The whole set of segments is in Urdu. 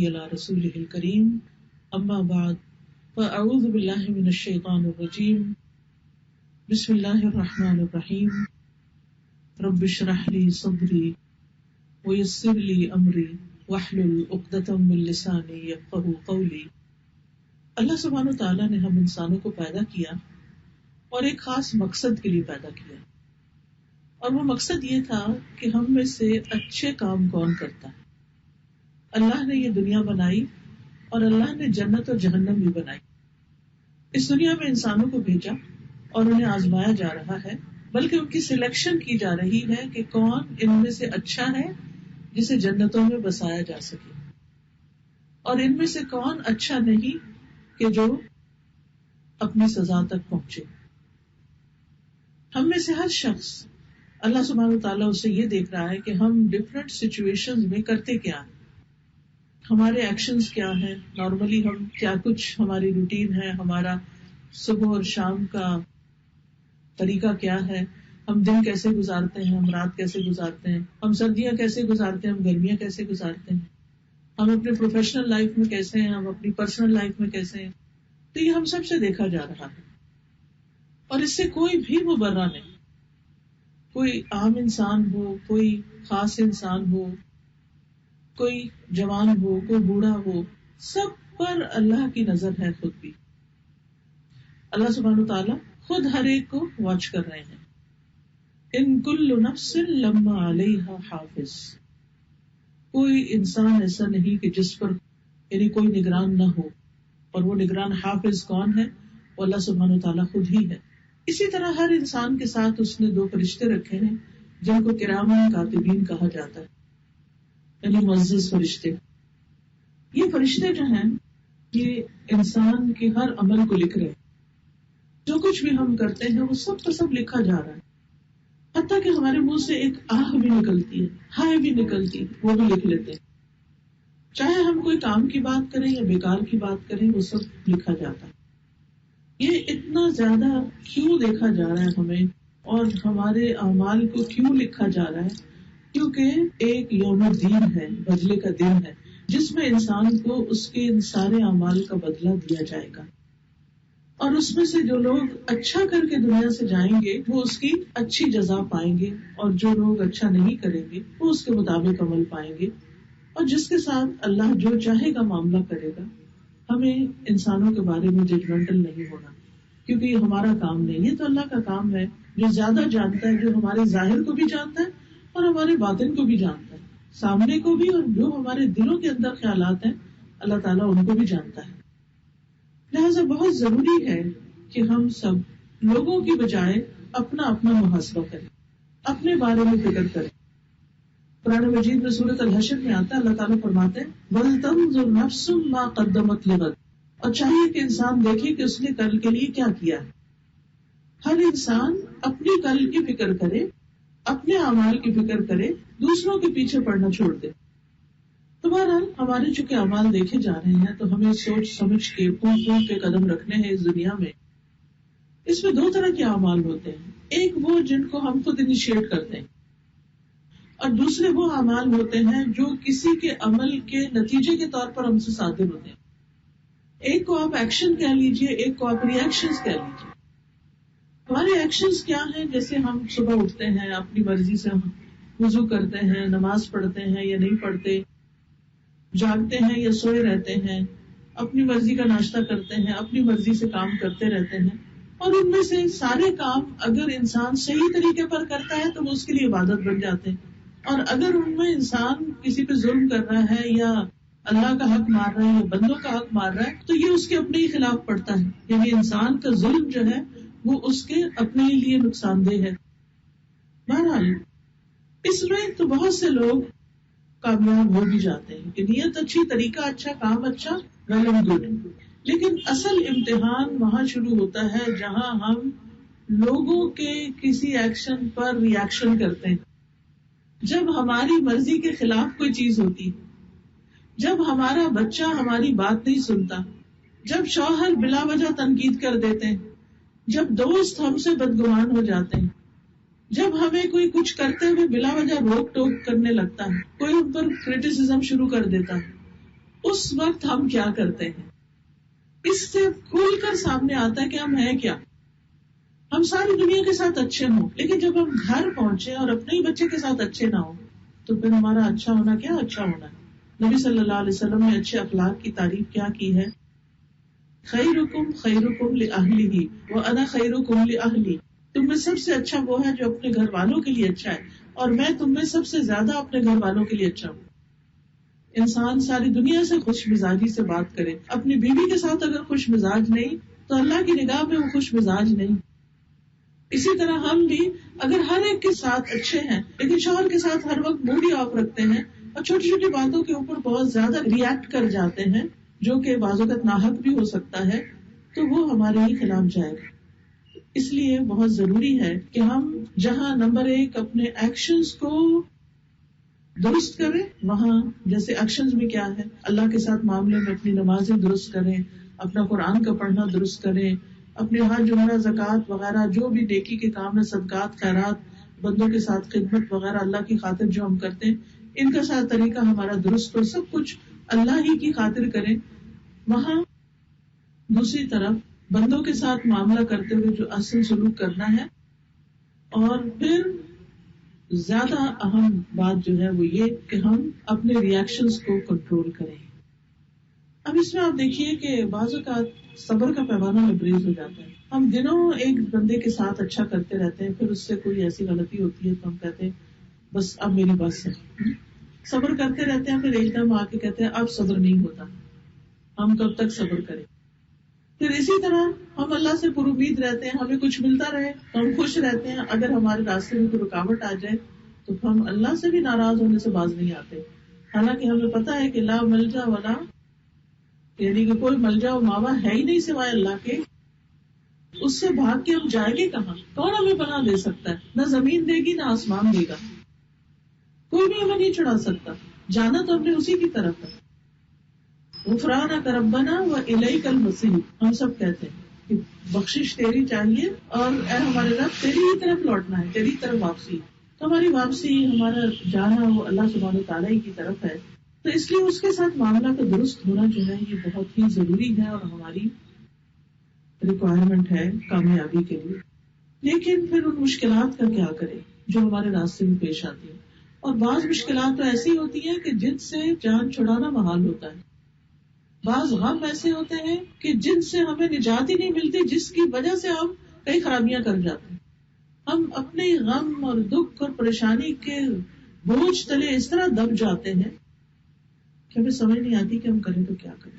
على رسوله الكريم اما بعد فاعوذ بالله من الشيطان الرجيم بسم الله الرحمن الرحيم رب اشرح لي صدري ويسر لي امري واحلل عقدة من لساني يفقهوا قولي. اللہ سبحانہ وتعالیٰ نے ہم انسانوں کو پیدا کیا اور ایک خاص مقصد کے لیے پیدا کیا، اور وہ مقصد یہ تھا کہ ہم میں سے اچھے کام کون کرتا ہے. اللہ نے یہ دنیا بنائی اور اللہ نے جنت اور جہنم بھی بنائی. اس دنیا میں انسانوں کو بھیجا اور انہیں آزمایا جا رہا ہے، بلکہ ان کی سلیکشن کی جا رہی ہے کہ کون ان میں سے اچھا ہے جسے جنتوں میں بسایا جا سکے، اور ان میں سے کون اچھا نہیں کہ جو اپنی سزا تک پہنچے. ہم میں سے ہر شخص اللہ سبحانہ وتعالیٰ اسے یہ دیکھ رہا ہے کہ ہم ڈفرینٹ سچویشنز میں کرتے کیا ہیں، ہمارے ایکشنز کیا ہیں، نارملی ہم کیا کچھ ہماری روٹین ہے، ہمارا صبح اور شام کا طریقہ کیا ہے، ہم دن کیسے گزارتے ہیں، ہم رات کیسے گزارتے ہیں، ہم سردیاں کیسے گزارتے ہیں، ہم گرمیاں کیسے گزارتے ہیں، ہم اپنے پروفیشنل لائف میں کیسے ہیں، ہم اپنی پرسنل لائف میں کیسے ہیں. تو یہ ہم سب سے دیکھا جا رہا ہے، اور اس سے کوئی بھی مبرہ نہیں. کوئی عام انسان ہو، کوئی خاص انسان ہو، کوئی جوان ہو، کوئی بوڑھا ہو، سب پر اللہ کی نظر ہے. خود بھی اللہ سبحانہ وتعالیٰ خود ہر ایک کو واچ کر رہے ہیں. ان کل نفس لما علیہا حافظ، کوئی انسان ایسا نہیں کہ جس پر یعنی کوئی نگران نہ ہو، اور وہ نگران حافظ کون ہے؟ وہ اللہ سبحانہ وتعالیٰ خود ہی ہے. اسی طرح ہر انسان کے ساتھ اس نے 2 فرشتے رکھے ہیں جن کو کرامن کاتبین کہا جاتا ہے، یعنی معزز فرشتے. یہ فرشتے جو ہیں یہ انسان کے ہر عمل کو لکھ رہے ہیں. جو کچھ بھی ہم کرتے ہیں وہ سب کا سب لکھا جا رہا ہے، حتیٰ کہ ہمارے منہ سے ایک آہ بھی نکلتی ہے، ہائے بھی نکلتی ہے، وہ بھی لکھ لیتے ہیں. چاہے ہم کوئی کام کی بات کریں یا بیکار کی بات کریں، وہ سب لکھا جاتا ہے. یہ اتنا زیادہ کیوں دیکھا جا رہا ہے ہمیں، اور ہمارے اعمال کو کیوں لکھا جا رہا ہے؟ کیونکہ ایک یوم الدین ہے، بدلے کا دن ہے، جس میں انسان کو اس کے ان سارے اعمال کا بدلہ دیا جائے گا. اور اس میں سے جو لوگ اچھا کر کے دنیا سے جائیں گے وہ اس کی اچھی جزا پائیں گے، اور جو لوگ اچھا نہیں کریں گے وہ اس کے مطابق عمل پائیں گے. اور جس کے ساتھ اللہ جو چاہے گا معاملہ کرے گا. ہمیں انسانوں کے بارے میں ججمنٹل نہیں ہونا، کیونکہ یہ ہمارا کام نہیں، یہ تو اللہ کا کام ہے جو زیادہ جانتا ہے، جو ہمارے ظاہر کو بھی جانتا ہے اور ہمارے باطن کو بھی جانتا ہے، سامنے کو بھی، اور جو ہمارے دلوں کے اندر خیالات ہیں اللہ تعالیٰ ان کو بھی جانتا ہے. لہٰذا بہت ضروری ہے کہ ہم سب لوگوں کی بجائے اپنا اپنا محاسبہ کریں، اپنے بارے میں فکر کریں. قرآن مجید میں سورۃ الحشر میں آتا ہے، اللہ تعالیٰ فرماتے ہیں وَلْتَنظُرْ نَفْسٌ مَا قَدَّمَتْ لِغَدٍ، اور چاہیے کہ انسان دیکھے کہ اس نے کل کے لیے کیا کیا ہے. ہر انسان اپنی کل کی فکر کرے، اپنے اعمال کی فکر کرے، دوسروں کے پیچھے پڑنا چھوڑ دے. تو بہرحال ہمارے چونکہ اعمال دیکھے جا رہے ہیں تو ہمیں سوچ سمجھ کے پھونک پھونک کے قدم رکھنے ہیں اس دنیا میں. اس میں 2 طرح کے اعمال ہوتے ہیں، ایک وہ جن کو ہم خود انیشیٹ کرتے ہیں، اور دوسرے وہ اعمال ہوتے ہیں جو کسی کے عمل کے نتیجے کے طور پر ہم سے صادر ہوتے ہیں. ایک کو آپ ایکشن کہہ لیجئے، ایک کو آپ ری ایکشنز کہہ لیجئے. ہمارے ایکشنز کیا ہیں؟ جیسے ہم صبح اٹھتے ہیں، اپنی مرضی سے ہم وضو کرتے ہیں، نماز پڑھتے ہیں یا نہیں پڑھتے، جاگتے ہیں یا سوئے رہتے ہیں، اپنی مرضی کا ناشتہ کرتے ہیں، اپنی مرضی سے کام کرتے رہتے ہیں. اور ان میں سے سارے کام اگر انسان صحیح طریقے پر کرتا ہے تو وہ اس کے لیے عبادت بن جاتے ہیں، اور اگر ان میں انسان کسی پہ ظلم کر رہا ہے یا اللہ کا حق مار رہا ہے یا بندوں کا حق مار رہا ہے تو یہ اس کے اپنے ہی خلاف پڑتا ہے. یعنی انسان کا ظلم جو ہے وہ اس کے اپنے ہی لیے نقصان دہ ہے. بہرحال اس میں تو بہت سے لوگ کامیاب ہو بھی جاتے ہیں کہ نیت اچھی، طریقہ اچھا، کام اچھا، ویل اینڈ گڈ. لیکن اصل امتحان وہاں شروع ہوتا ہے جہاں ہم لوگوں کے کسی ایکشن پر ری ایکشن کرتے ہیں. جب ہماری مرضی کے خلاف کوئی چیز ہوتی، جب ہمارا بچہ ہماری بات نہیں سنتا، جب شوہر بلا وجہ تنقید کر دیتے ہیں، جب دوست ہم سے بدگمان ہو جاتے ہیں، جب ہمیں کوئی کچھ کرتے ہوئے بلا وجہ روک ٹوک کرنے لگتا ہے، کوئی ہم پر کریٹیسزم شروع کر دیتا ہے، اس وقت ہم کیا کرتے ہیں، اس سے کھل کر سامنے آتا ہے کہ ہم ہیں کیا. ہم ساری دنیا کے ساتھ اچھے ہوں، لیکن جب ہم گھر پہنچے اور اپنے ہی بچے کے ساتھ اچھے نہ ہوں تو پھر ہمارا اچھا ہونا کیا اچھا ہونا ہے. نبی صلی اللہ علیہ وسلم نے اچھے اخلاق کی تعریف کیا کی ہے، خیرکم خیرکم لأہلہ وانا خیرکم لأہلی. تم میں سب سے اچھا وہ ہے جو اپنے گھر والوں کے لیے اچھا ہے، اور میں تم میں سب سے زیادہ اپنے گھر والوں کے لیے اچھا ہوں. انسان ساری دنیا سے خوش مزاجی سے بات کرے، اپنی بیوی کے ساتھ اگر خوش مزاج نہیں تو اللہ کی نگاہ میں وہ خوش مزاج نہیں. اسی طرح ہم بھی اگر ہر ایک کے ساتھ اچھے ہیں لیکن شوہر کے ساتھ ہر وقت موڈ ہی آف رکھتے ہیں اور چھوٹی چھوٹی باتوں کے اوپر بہت زیادہ ریئیکٹ کر جاتے ہیں جو کہ بعض اوقات ناحق بھی ہو سکتا ہے، تو وہ ہمارے ہی خلاف جائے گا. اس لیے بہت ضروری ہے کہ ہم جہاں نمبر 1 اپنے ایکشنز کو درست کریں، وہاں جیسے ایکشنز میں کیا ہے، اللہ کے ساتھ معاملے میں اپنی نمازیں درست کریں، اپنا قرآن کا پڑھنا درست کریں، اپنے حج عمرہ زکوٰۃ وغیرہ جو بھی نیکی کے کام ہے، صدقات خیرات، بندوں کے ساتھ خدمت وغیرہ اللہ کی خاطر جو ہم کرتے ہیں ان کا ساتھ طریقہ ہمارا درست ہو، سب کچھ اللہ ہی کی خاطر کریں. وہاں دوسری طرف بندوں کے ساتھ معاملہ کرتے ہوئے جو اصل سلوک کرنا ہے. اور پھر زیادہ اہم بات جو ہے وہ یہ کہ ہم اپنے ریئیکشنز کو کنٹرول کریں. اب اس میں آپ دیکھیے کہ بعض اوقات صبر کا پیمانہ لبریز ہو جاتا ہے. ہم دنوں ایک بندے کے ساتھ اچھا کرتے رہتے ہیں، پھر اس سے کوئی ایسی غلطی ہوتی ہے تو ہم کہتے ہیں بس اب میری بس ہے. صبر کرتے رہتے ہیں، پھر ایک دم آ کے کہتے ہیں اب صبر نہیں ہوتا، ہم کب تک صبر کریں. پھر اسی طرح ہم اللہ سے پر امید رہتے ہیں، ہمیں کچھ ملتا رہے تو ہم خوش رہتے ہیں، اگر ہمارے راستے میں کوئی رکاوٹ آ جائے تو ہم اللہ سے بھی ناراض ہونے سے باز نہیں آتے. حالانکہ ہمیں پتا ہے کہ لا ملجا ولا، یعنی کہ کوئی ملجا و ماوا ہے ہی نہیں سوائے اللہ کے. اس سے بھاگ کے ہم جائیں گے کہاں؟ کون ہمیں پناہ دے سکتا ہے؟ نہ زمین دے گی نہ آسمان دے گا، کوئی بھی ہمیں نہیں چھڑا سکتا. جانا تو ہم نے اسی کی طرف ہے. غفرانک ربنا والیک المصیر، ہم سب کہتے ہیں کہ بخشش تیری چاہیے اور اے ہمارے رب تیری ہی طرف لوٹنا ہے، تیری طرف واپسی. تو ہماری واپسی، ہمارا جانا وہ اللہ سبحانہ وتعالیٰ کی طرف ہے. تو اس لیے اس کے ساتھ معاملہ کا درست ہونا جو ہے یہ بہت ہی ضروری ہے اور ہماری ریکوائرمنٹ ہے کامیابی کے لیے. لیکن پھر ان مشکلات کا کیا کریں جو ہمارے راستے میں پیش آتی ہیں. اور بعض مشکلات تو ایسی ہوتی ہیں کہ جن سے جان چھڑانا محال ہوتا ہے. بعض غم ایسے ہوتے ہیں کہ جن سے ہمیں نجات ہی نہیں ملتی، جس کی وجہ سے ہم کئی خرابیاں کر جاتے ہیں. ہم اپنے غم اور دکھ اور پریشانی کے بوجھ تلے اس طرح دب جاتے ہیں کہ ہمیں سمجھ نہیں آتی کہ ہم کریں تو کیا کریں.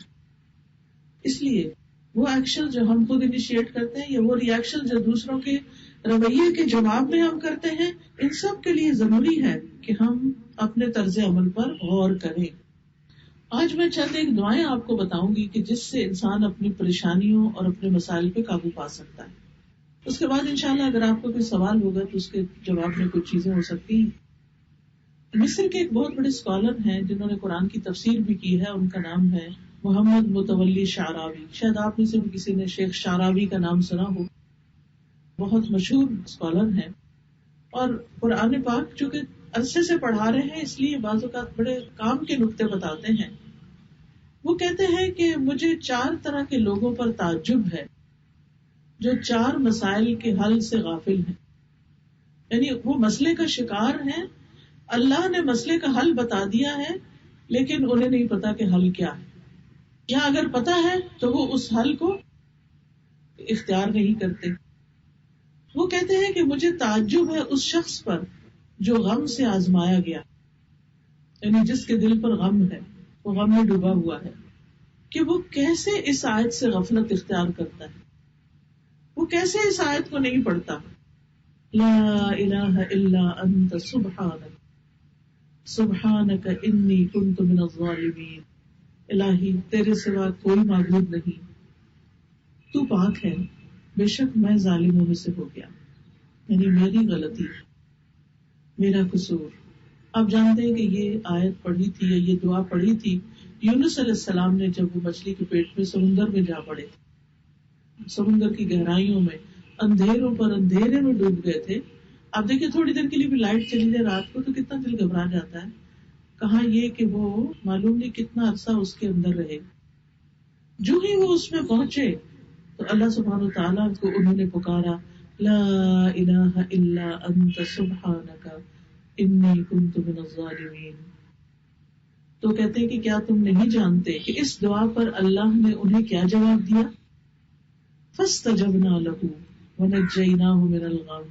اس لیے وہ ایکشن جو ہم خود انیشیٹ کرتے ہیں یا وہ ری ایکشن جو دوسروں کے رویے کے جواب میں ہم کرتے ہیں، ان سب کے لیے ضروری ہے کہ ہم اپنے طرز عمل پر غور کریں. آج میں چند ایک دعائیں آپ کو بتاؤں گی کہ جس سے انسان اپنی پریشانیوں اور اپنے مسائل پہ قابو پا سکتا ہے. اس کے بعد انشاءاللہ اگر آپ کو کوئی سوال ہوگا تو اس کے جواب میں کچھ چیزیں ہو سکتی ہیں. مصر کے ایک بہت بڑے اسکالر ہیں جنہوں نے قرآن کی تفسیر بھی کی ہے، ان کا نام ہے محمد متولی شعراوی. شاید آپ میں سے بھی کسی نے شیخ شعراوی کا نام سنا ہو. بہت مشہور اسکالر ہیں اور قرآن پاک چونکہ عرصے سے پڑھا رہے ہیں اس لیے بعض اوقات بڑے کام کے نقطے بتاتے ہیں. وہ کہتے ہیں کہ مجھے 4 طرح کے لوگوں پر تعجب ہے جو 4 مسائل کے حل سے غافل ہیں. یعنی وہ مسئلے کا شکار ہیں، اللہ نے مسئلے کا حل بتا دیا ہے لیکن انہیں نہیں پتا کہ حل کیا ہے، یا اگر پتا ہے تو وہ اس حل کو اختیار نہیں کرتے. وہ کہتے ہیں کہ مجھے تعجب ہے اس شخص پر جو غم سے آزمایا گیا، یعنی جس کے دل پر غم ہے، وہ غم میں ڈوبا ہوا ہے، کہ وہ کیسے اس آیت سے غفلت اختیار کرتا ہے، وہ کیسے اس آیت کو نہیں پڑھتا. لا الہ الا انت سبحانک سبحانک انی کنت من الظالمین. الہی تیرے سوا کوئی معبود نہیں، تو پاک ہے، بے شک میں ظالموں میں سے ہو گیا. یعنی میری غلطی، میرا قصور. آپ جانتے ہیں کہ یہ آیت پڑھی تھی یا یہ دعا پڑھی تھی یونس علیہ السلام نے جب وہ مچھلی کے پیٹ میں سمندر میں جا پڑے تھے، سمندر کی گہرائیوں میں اندھیروں پر اندھیرے میں ڈوب گئے تھے. آپ دیکھیں تھوڑی دیر کے لیے بھی لائٹ چلی جائے رات کو تو کتنا دل گھبرا جاتا ہے. کہاں یہ کہ وہ معلوم نہیں کتنا عرصہ اس کے اندر رہے. جو ہی وہ اس میں پہنچے تو اللہ سبحانہ وتعالیٰ کو انہوں نے پکارا لا الہ الا انت سبحانک انی کنت من الظالمین. تو کہتے ہیں کہ کیا تم نہیں جانتے کہ اس دعا پر اللہ نے انہیں کیا جواب دیا؟ فاستجبنا لہ ونجیناہ من الغم.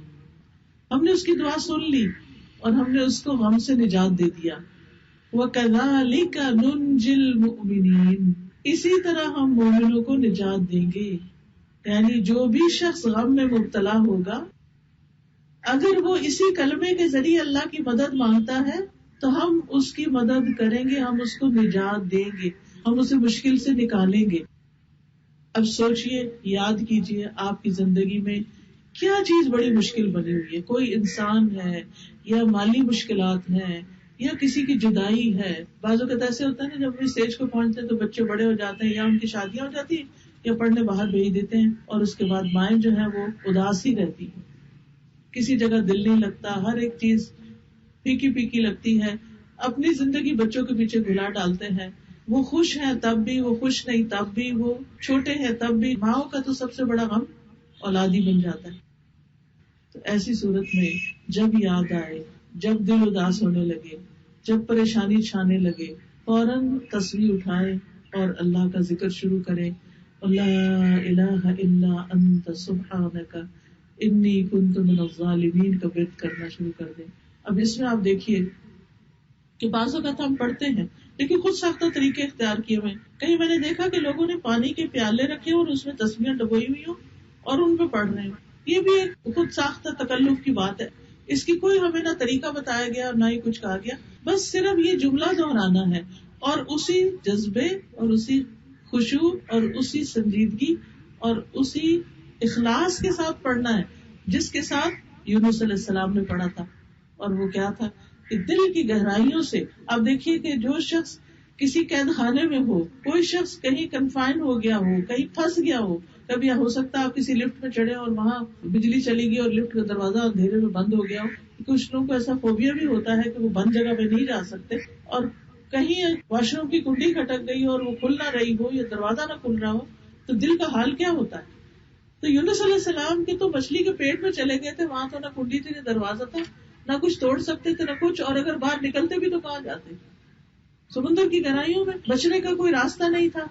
ہم نے اس کی دعا سن لی اور ہم نے اس کو غم سے نجات دے دیا. وَكَذَلِكَ نُنْجِي الْمُؤْمِنِينَ. اسی طرح ہم مومنوں کو نجات دیں گے. یعنی جو بھی شخص غم میں مبتلا ہوگا اگر وہ اسی کلمے کے ذریعے اللہ کی مدد مانگتا ہے تو ہم اس کی مدد کریں گے, ہم اس کو نجات دیں گے, ہم اسے مشکل سے نکالیں گے. اب سوچئے, یاد کیجئے آپ کی زندگی میں کیا چیز بڑی مشکل بنی ہوئی ہے. کوئی انسان ہے یا مالی مشکلات ہیں یا کسی کی جدائی ہے. بعض اوقات ایسے ہوتا ہے نا جب اپنی اسٹیج کو پہنچتے ہیں تو بچے بڑے ہو جاتے ہیں یا ان کی شادیاں ہو جاتی ہیں یا پڑھنے باہر بھیج دیتے ہیں اور اس کے بعد مائیں جو ہیں وہ اداس ہی رہتی ہیں, کسی جگہ دل نہیں لگتا, ہر ایک چیز پھیکی پھیکی لگتی ہے. اپنی زندگی بچوں کے پیچھے گھلا ڈالتے ہیں. وہ خوش ہیں تب بھی, وہ خوش نہیں تب بھی, وہ چھوٹے ہیں تب بھی. ماؤں کا تو سب سے بڑا غم اولادی بن جاتا ہے. تو ایسی صورت میں جب یاد آئے, جب دل اداس ہونے لگے, جب پریشانی چھانے لگے, فوراً تسبیح اٹھائے اور اللہ کا ذکر شروع کرے. لا الہ الا انت سبحانک انی کنت من الظالمین کا ورد کرنا شروع کر دیں. اب اس میں آپ دیکھیے کہ بعض اوقات ہم پڑھتے ہیں لیکن خود ساختہ طریقے اختیار کیے ہوئے. کہیں میں نے دیکھا کہ لوگوں نے پانی کے پیالے رکھے اور اس میں تسبیحیں ڈبوئی ہوئی ہوں اور ان پہ پڑھ رہے ہیں. یہ بھی ایک خود ساختہ تکلف کی بات ہے. اس کی کوئی ہمیں نہ طریقہ بتایا گیا اور نہ ہی کچھ کہا گیا, بس صرف یہ جملہ دہرانا ہے اور اسی جذبے اور اسی خشوع اور اسی سنجیدگی اور اسی اخلاص کے ساتھ پڑھنا ہے جس کے ساتھ یونس علیہ السلام نے پڑھا تھا. اور وہ کیا تھا کہ دل کی گہرائیوں سے. آپ دیکھیے کہ جو شخص کسی قید خانے میں ہو, کوئی شخص کہیں کنفائن ہو گیا ہو, کہیں پھنس گیا ہو, کبھی ہو سکتا ہے آپ کسی لفٹ میں چڑھے اور وہاں بجلی چلی گئی اور لفٹ کا دروازہ اندھیرے میں بند ہو گیا ہو. کچھ لوگوں کو ایسا فوبیا بھی ہوتا ہے کہ وہ بند جگہ پہ نہیں جا سکتے, اور کہیں واش روم کی کنڈی کھٹک گئی اور وہ کھل نہ رہی ہو یا دروازہ نہ کھل رہا ہو تو دل کا حال کیا ہوتا ہے. تو یونس علیہ السلام کے تو مچھلی کے پیٹ میں چلے گئے تھے, وہاں تو نہ کنڈی تھی نہ دروازہ تھا, نہ کچھ توڑ سکتے تھے نہ کچھ, اور اگر باہر نکلتے بھی تو کہاں جاتے, سمندر کی گہرائیوں میں بچنے کا کوئی راستہ نہیں تھا.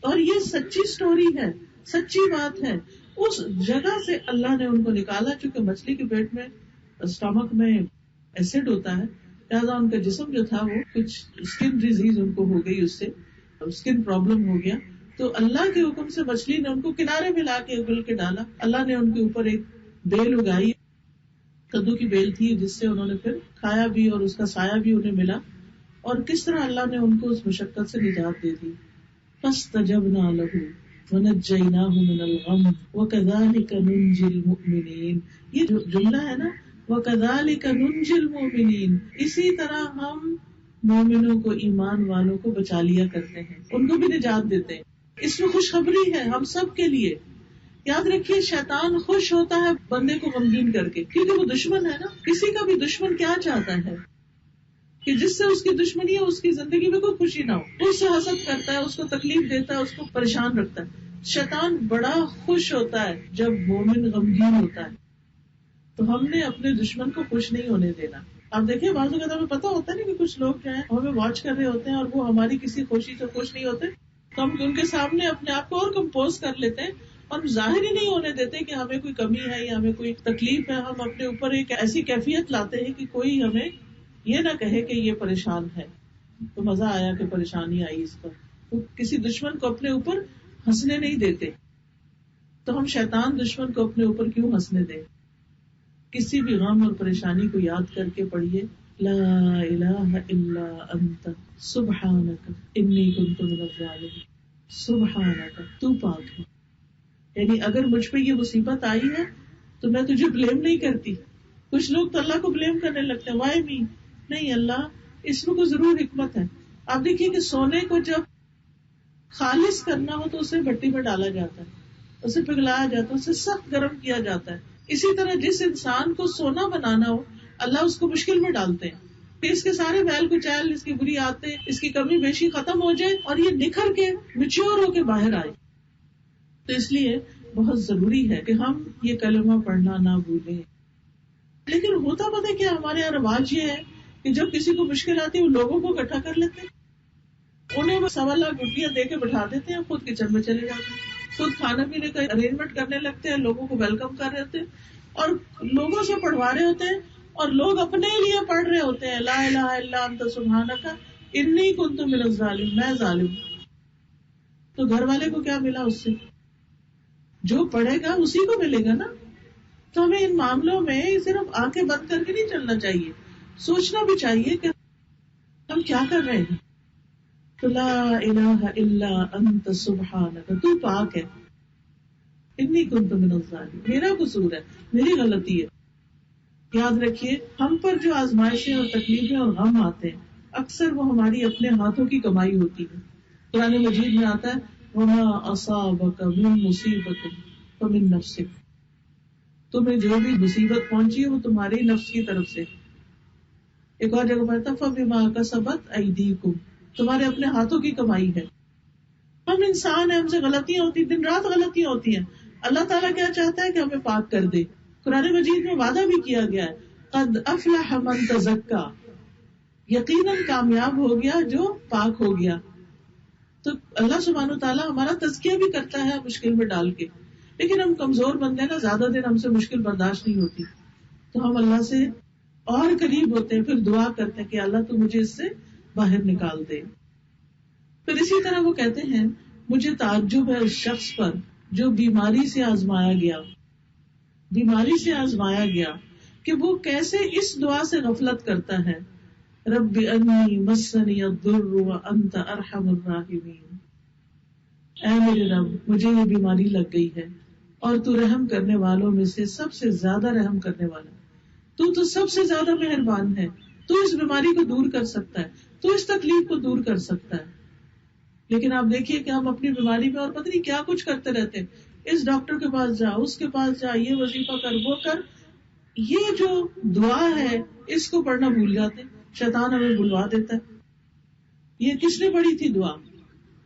اور یہ سچی سٹوری ہے, سچی بات ہے. اس جگہ سے اللہ نے ان کو نکالا, چونکہ مچھلی کے پیٹ میں اسٹمک میں ایسڈ ہوتا ہے, لہٰذا ان کا جسم جو تھا وہ کچھ اسکن ڈیزیز ان کو ہو گئی, اس سے اسکن پرابلم ہو گیا. تو اللہ کے حکم سے مچھلی نے ان کو کنارے میں لا کے اگل کے ڈالا. اللہ نے ان کے اوپر ایک بیل اگائی, کدو کی بیل تھی, جس سے انہوں نے پھر کھایا بھی اور اس کا سایہ بھی انہیں ملا. اور کس طرح اللہ نے ان کو اس مشقت سے نجات دے دی. فاستجبنا لہ ونجیناہ من الغم وکذالک ننجی المؤمنین. یہ جو جملہ ہے نا, وکذالک ننجی المؤمنین, اسی طرح ہم مومنوں کو, ایمان والوں کو بچا لیا کرتے ہیں, ان کو بھی نجات دیتے ہیں. اس میں خوشخبری ہے ہم سب کے لیے. یاد رکھیے شیطان خوش ہوتا ہے بندے کو غمگین کر کے, کیونکہ وہ دشمن ہے نا. کسی کا بھی دشمن کیا چاہتا ہے کہ جس سے اس کی دشمنی ہے اس کی زندگی میں کوئی خوشی نہ ہو, اس سے حسد کرتا ہے, اس کو تکلیف دیتا ہے, اس کو پریشان رکھتا ہے. شیطان بڑا خوش ہوتا ہے جب مومن غمگین ہوتا ہے. تو ہم نے اپنے دشمن کو خوش نہیں ہونے دینا. آپ دیکھیے بعض اوقات ہمیں پتا ہوتا ہے نا کہ کچھ لوگ جو ہیں ہمیں واچ کر رہے ہوتے ہیں اور وہ ہماری کسی خوشی سے خوش نہیں ہوتے, تو ہم ان کے سامنے اپنے آپ کو اور کمپوز کر لیتے ہیں اور ظاہر ہی نہیں ہونے دیتے کہ ہمیں کوئی کمی ہے یا ہمیں کوئی تکلیف ہے. ہم اپنے اوپر ایک ایسی کیفیت لاتے ہیں کہ کوئی ہمیں یہ نہ کہے کہ یہ پریشان ہے. تو مزہ آیا کہ پریشانی آئی اس پر. تو کسی دشمن کو اپنے اوپر ہنسنے نہیں دیتے, تو ہم شیطان دشمن کو اپنے اوپر کیوں ہنسنے دیں. کسی بھی غم اور پریشانی کو یاد کر کے پڑھیے لا الہ الا انت سبحانک انی کنت من الظالمین. سبحانک, تو پاک ہے. یعنی اگر مجھ پہ یہ مصیبت آئی ہے تو میں تجھے بلیم نہیں کرتی. کچھ لوگ تو اللہ کو بلیم کرنے لگتے ہیں, وائی می. نہیں, اللہ اس میں کوئی ضرور حکمت ہے. آپ دیکھیے کہ سونے کو جب خالص کرنا ہو تو اسے بھٹی میں ڈالا جاتا ہے, اسے پگھلایا جاتا ہے, اسے سخت گرم کیا جاتا ہے. اسی طرح جس انسان کو سونا بنانا ہو اللہ اس کو مشکل میں ڈالتے ہیں. کہ اس کے سارے میل کچیل، اس کی بری عادتیں، اس کی کمی بیشی ختم ہو جائے اور یہ نکھر کے میچور ہو کے باہر آئے. تو اس لیے بہت ضروری ہے کہ ہم یہ کلمہ پڑھنا نہ بھولیں. لیکن ہوتا پتہ کیا، ہمارے یہاں رواج یہ ہے کہ جب کسی کو مشکل آتی ہے وہ لوگوں کو اکٹھا کر لیتے ہیں، انہیں 1.25 روپیہ دے کے بٹھا دیتے ہیں، خود کچن میں چلے جاتے ہیں، خود کھانا پینے کا ارینجمنٹ کرنے لگتے ہیں، لوگوں کو ویلکم کر رہے ہوتے ہیں اور لوگوں سے پڑھوا رہے ہوتے ہیں، اور لوگ اپنے لیے پڑھ رہے ہوتے ہیں لا الہ الا انت سبحانک انی کنت من الظالمین، میں ظالم. تو گھر والے کو کیا ملا اس سے؟ جو پڑھے گا اسی کو ملے گا نا. تو ہمیں ان معاملوں میں صرف آنکھیں بند کر کے نہیں چلنا چاہیے، سوچنا بھی چاہیے کہ ہم کیا کر رہے ہیں. تو لا الہ الا انت سبحانک، تو پاک ہے، انی کنت من الظالمین، میرا قصور ہے، میری غلطی ہے. یاد رکھیے ہم پر جو آزمائشیں اور تکلیفیں اور غم آتے ہیں اکثر وہ ہماری اپنے ہاتھوں کی کمائی ہوتی ہے. قرآن مجید میں آتا ہے وَمَا أَصَابَكَ مِن مُّصِيبَةٍ فَمِن نَفْسِكَ، تمہیں جو بھی مصیبت پہنچی ہے وہ تمہارے نفس کی طرف سے. ایک اور جگہ پڑھتا فَبِمَا كَسَبَتْ أَيْدِيكُمْ، تمہارے اپنے ہاتھوں کی کمائی ہے. ہم انسان ہیں، ہم سے غلطیاں ہوتی، دن رات غلطیاں ہوتی ہیں. اللہ تعالیٰ کیا چاہتا ہے کہ ہمیں پاک کر دے. قرآن مجید میں وعدہ بھی کیا گیا ہے قد افلح من تزکا، یقیناً کامیاب ہو گیا جو پاک ہو گیا. تو اللہ سبحانہ تعالیٰ ہمارا تزکیہ بھی کرتا ہے مشکل میں ڈال کے. لیکن ہم کمزور بندے نا، زیادہ دن ہم سے مشکل برداشت نہیں ہوتی، تو ہم اللہ سے اور قریب ہوتے ہیں، پھر دعا کرتے ہیں کہ اللہ تو مجھے اس سے باہر نکال دے. پھر اسی طرح وہ کہتے ہیں مجھے تعجب ہے اس شخص پر جو بیماری سے آزمایا گیا کہ وہ کیسے اس دعا سے غفلت کرتا ہے رب انی مسنی الضر وانت ارحم الراحمین، اے میرے رب مجھے یہ بیماری لگ گئی ہے اور تو رحم کرنے والوں میں سے سب سے زیادہ رحم کرنے والا، تو سب سے زیادہ مہربان ہے، تو اس بیماری کو دور کر سکتا ہے، تو اس تکلیف کو دور کر سکتا ہے. لیکن آپ دیکھیے کہ ہم اپنی بیماری میں اور پتہ نہیں کیا کچھ کرتے رہتے ہیں، اس ڈاکٹر کے پاس جا، اس کے پاس جا، یہ وظیفہ کر، وہ کر. یہ جو دعا ہے اس کو پڑھنا بھول جاتے، شیطان ہمیں بھلوا دیتا ہے. یہ کس نے پڑھی تھی دعا؟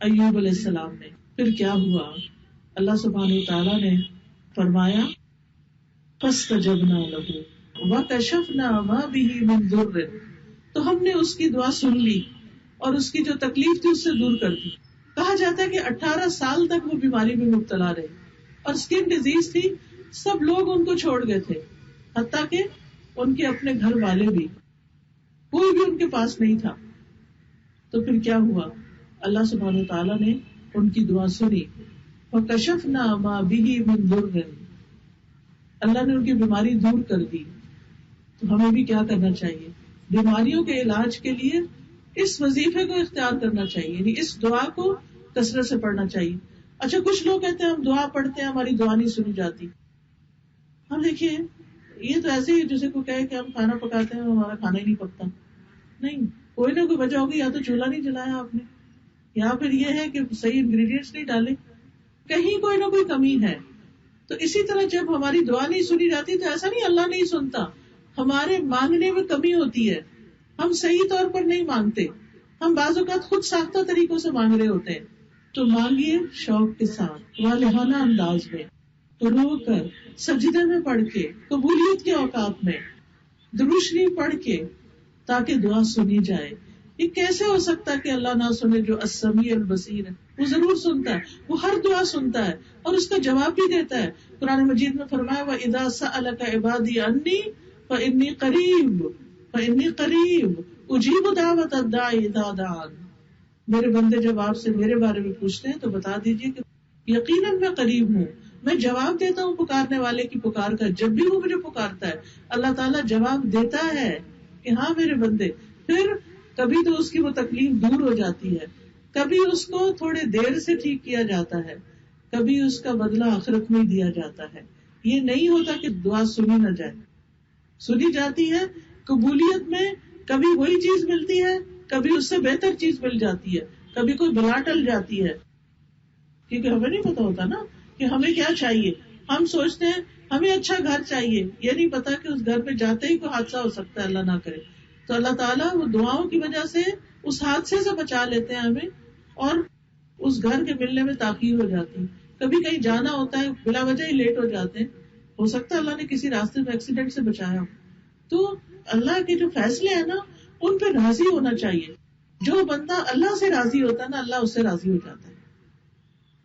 ایوب علیہ السلام نے. پھر کیا ہوا؟ اللہ سبحانہ تعالیٰ نے فرمایا فاستجبنا له وکشفنا ما به من ضر، تو ہم نے اس کی دعا سن لی اور اس کی جو تکلیف تھی اس سے دور کر دی. کہا جاتا ہے کہ 18 سال تک وہ بیماری میں مبتلا رہے اور اسکن ڈیزیز تھی، سب لوگ ان کو چھوڑ گئے تھے، حتیٰ کہ ان کے اپنے گھر والے بھی، کوئی بھی ان کے پاس نہیں تھا. تو پھر کیا ہوا؟ اللہ سبحانہ تعالیٰ نے ان کی دعا سنی، فَكَشَفْنَا مَا بِهِ مِن ضُرٍّ، اللہ نے ان کی بیماری دور کر دی. تو ہمیں بھی کیا کرنا چاہیے؟ بیماریوں کے علاج کے لیے اس وظیفے کو اختیار کرنا چاہیے، یعنی اس دعا کو کثرت سے پڑھنا چاہیے. اچھا کچھ لوگ کہتے ہیں ہم دعا پڑھتے ہیں ہماری دعا نہیں سنی جاتی. ہم دیکھیے یہ تو ایسے ہی جیسے کوئی کہے کہ ہم کھانا پکاتے ہیں ہمارا کھانا ہی نہیں پکتا. نہیں، کوئی نہ کوئی وجہ ہوگی، یا تو چولہا نہیں جلایا آپ نے، یا پھر یہ ہے کہ صحیح انگریڈینٹس نہیں ڈالے، کہیں کوئی نہ کوئی کمی ہے. تو اسی طرح جب ہماری دعا نہیں سنی جاتی تو ایسا نہیں اللہ نہیں سنتا، ہمارے مانگنے میں کمی ہوتی ہے، ہم صحیح طور پر نہیں مانگتے، ہم بعض اوقات خود ساختہ طریقوں سے مانگ رہے ہوتے ہیں. تو مانگیے شوق کے ساتھ، والہانہ انداز میں، رو کر، سجدے میں پڑھ کے، قبولیت کے اوقات میں، درود شریف پڑھ کے، تاکہ دعا سنی جائے. یہ کیسے ہو سکتا ہے کہ اللہ نہ سنے جو السمیع البصیر ہے؟ وہ ضرور سنتا ہے، وہ ہر دعا سنتا ہے اور اس کا جواب بھی دیتا ہے. قرآن مجید میں فرمایا وَإِذَا سَأَلَكَ عِبَادِي عَنِّي فَإِنِّي قَرِيبٌ أُجِيبُ دَعْوَةَ الدَّاعِ إِذَا دَعَانِ، میرے بندے جب آپ سے میرے بارے میں پوچھتے ہیں تو بتا دیجیے کہ یقیناً میں قریب ہوں، میں جواب دیتا ہوں پکارنے والے کی پکار کا. جب بھی وہ مجھے پکارتا ہے اللہ تعالیٰ جواب دیتا ہے کہ ہاں میرے بندے. پھر کبھی تو اس کی وہ تکلیف دور ہو جاتی ہے، کبھی اس کو تھوڑے دیر سے ٹھیک کیا جاتا ہے، کبھی اس کا بدلہ آخرت میں دیا جاتا ہے. یہ نہیں ہوتا کہ دعا سنی نہ جائے، سنی جاتی ہے. قبولیت میں کبھی وہی چیز ملتی ہے، کبھی اس سے بہتر چیز مل جاتی ہے، کبھی کوئی بلا ٹل جاتی ہے، کیونکہ ہمیں نہیں پتا ہوتا نا کہ ہمیں کیا چاہیے. ہم سوچتے ہیں ہمیں اچھا گھر چاہیے، یہ نہیں پتا کہ اس گھر میں جاتے ہی کوئی حادثہ ہو سکتا ہے، اللہ نہ کرے. تو اللہ تعالیٰ وہ دعاؤں کی وجہ سے اس حادثے سے بچا لیتے ہیں ہمیں، اور اس گھر کے ملنے میں تاخیر ہو جاتی. کبھی کہیں جانا ہوتا ہے بلا وجہ ہی لیٹ ہو جاتے ہیں، ہو سکتا ہے اللہ نے کسی راستے میں ایکسیڈنٹ سے بچایا ہو. تو اللہ کے جو فیصلے ہیں نا ان پہ راضی ہونا چاہیے. جو بندہ اللہ سے راضی ہوتا ہے نا اللہ اس سے راضی ہو جاتا ہے.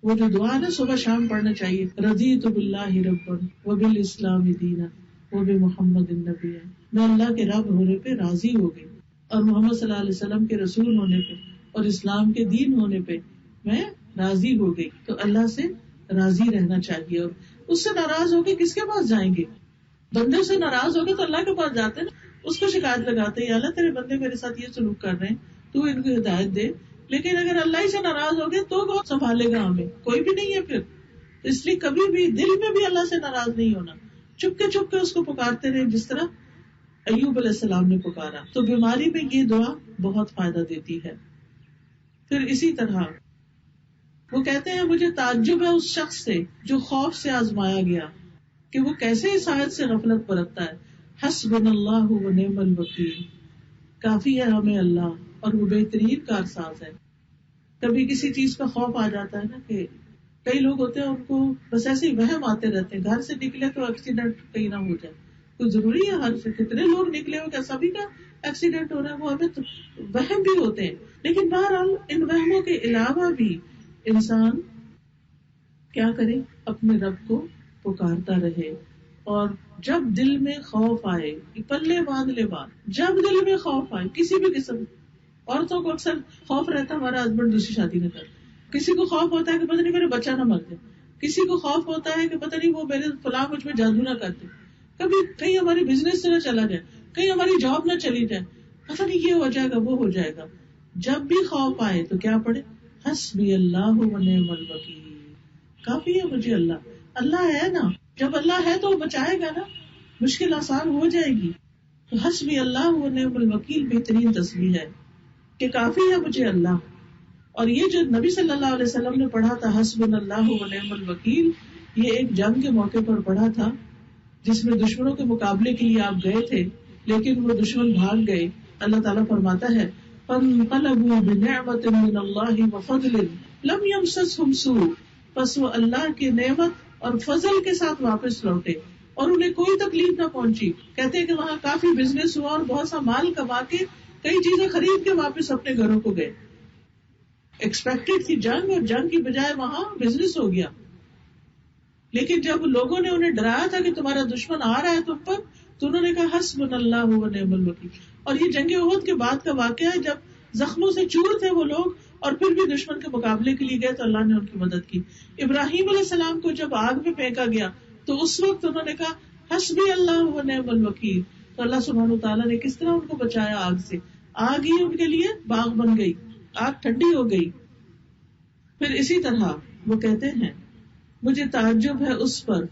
وہ جو دعا نا صبح شام پڑھنا چاہیے، رضیت باللہ ربا وبالاسلام دینا وبمحمد النبی، میں اللہ کے رب ہونے پہ راضی ہو گئی اور محمد صلی اللہ علیہ وسلم کے رسول ہونے پہ اور اسلام کے دین ہونے پہ میں راضی ہو گئی. تو اللہ سے راضی رہنا چاہیے. اور اس سے ناراض ہو کے کس کے پاس جائیں گے؟ بندے سے ناراض ہو گے تو اللہ کے پاس جاتے ہیں نا، اس کو شکایت لگاتے ہیں، اللہ تیرے بندے میرے ساتھ یہ سلوک کر رہے ہیں، تو ان کو ہدایت دے. لیکن اگر اللہ ہی سے ناراض ہو گئے تو کون سنبھالے گا ہمیں؟ کوئی بھی نہیں ہے پھر. اس لیے کبھی بھی دل میں بھی اللہ سے ناراض نہیں ہونا، چپ کے اس کو پکارتے رہے جس طرح ایوب علیہ السلام نے پکارا. تو بیماری میں یہ دعا بہت فائدہ دیتی ہے. پھر اسی طرح وہ کہتے ہیں مجھے تعجب ہے اس شخص سے جو خوف سے آزمایا گیا کہ وہ کیسے اس آیت سے غفلت برتتا ہے. حسبنا اللہ و نعم الوکیل، کافی ہے ہمیں اللہ اور وہ بہترین کارساز ہے. کبھی کسی چیز کا خوف آ جاتا ہے نا، کہ کئی لوگ ہوتے ہیں ان کو بس ایسے ہی وہم آتے رہتے ہیں، گھر سے نکلے تو ایکسیڈنٹ کہیں نہ ہو جائے. کوئی ضروری ہے ہر سے کتنے لوگ نکلے ہو کیا سبھی کا ایکسیڈنٹ ہو رہا ہے؟ وہ ہمیں تو وہم بھی ہوتے ہیں. لیکن بہرحال ان وہموں کے علاوہ بھی انسان کیا کرے، اپنے رب کو پکارتا رہے. اور جب دل میں خوف آئے، پلے باندھ لے بات، جب دل میں خوف آئے کسی بھی قسم، عورتوں کو اکثر خوف رہتا ہے ہمارا ہسبینڈ دوسری شادی نہ کرے، کسی کو خوف ہوتا ہے کہ پتہ نہیں میرے بچہ نہ مر جائے، کسی کو خوف ہوتا ہے کہ پتہ نہیں وہ میرے فلاں مجھ میں جادو نہ کرتے، کبھی کہیں ہماری بزنس سے نہ چلا جائے، کہیں ہماری جاب نہ چلی جائے، پتہ نہیں یہ ہو جائے گا وہ ہو جائے گا. جب بھی خوف آئے تو کیا پڑھے؟ حسبی اللہ و نعم الوکیل، کافی ہے مجھے اللہ. اللہ ہے نا، جب اللہ ہے تو وہ بچائے گا نا، مشکل آسان ہو جائے گی. تو حسبی اللہ و نعم الوکیل بہترین تسبیح ہے کہ کافی ہے مجھے اللہ. اور یہ جو نبی صلی اللہ علیہ وسلم نے پڑھا تھا حسبنا اللہ و نعم الوکیل، یہ ایک جنگ کے موقع پر پڑھا تھا جس میں دشمنوں کے مقابلے کے لیے آپ گئے تھے لیکن وہ دشمن بھاگ گئے. اللہ تعالیٰ فرماتا ہے فانقلبوا بنعمت من اللہ وفضل لم یمسسہم سوء، پس وہ اللہ کی نعمت اور فضل کے ساتھ واپس لوٹے اور انہیں کوئی تکلیف نہ پہنچی. کہتے ہیں کہ وہاں کافی بزنس ہوا اور بہت سا مال کما کے کئی چیزیں خرید کے واپس اپنے گھروں کو گئے. ایکسپیکٹڈ تھی جنگ اور جنگ کی بجائے وہاں بزنس ہو گیا. لیکن جب لوگوں نے انہیں ڈرایا تھا کہ تمہارا دشمن آ رہا ہے تم پر، تو انہوں نے کہا حسبنا اللہ و نعم الوکیل. اور یہ جنگ احد کے بعد کا واقعہ ہے جب زخموں سے چور تھے وہ لوگ اور پھر بھی دشمن کے مقابلے کے لیے گئے تو اللہ نے ان کی مدد کی. ابراہیم علیہ السلام کو جب آگ میں پھینکا گیا تو اس وقت انہوں نے کہا حسبی اللہ و نعم الوکیل. تو اللہ سبحانہ وتعالیٰ نے کس طرح ان کو بچایا آگ سے. آگ ہی ان کے لیے باغ بن گئی، آگ ٹھنڈی ہو گئی. پھر اسی طرح وہ کہتے ہیں مجھے تعجب ہے اس پر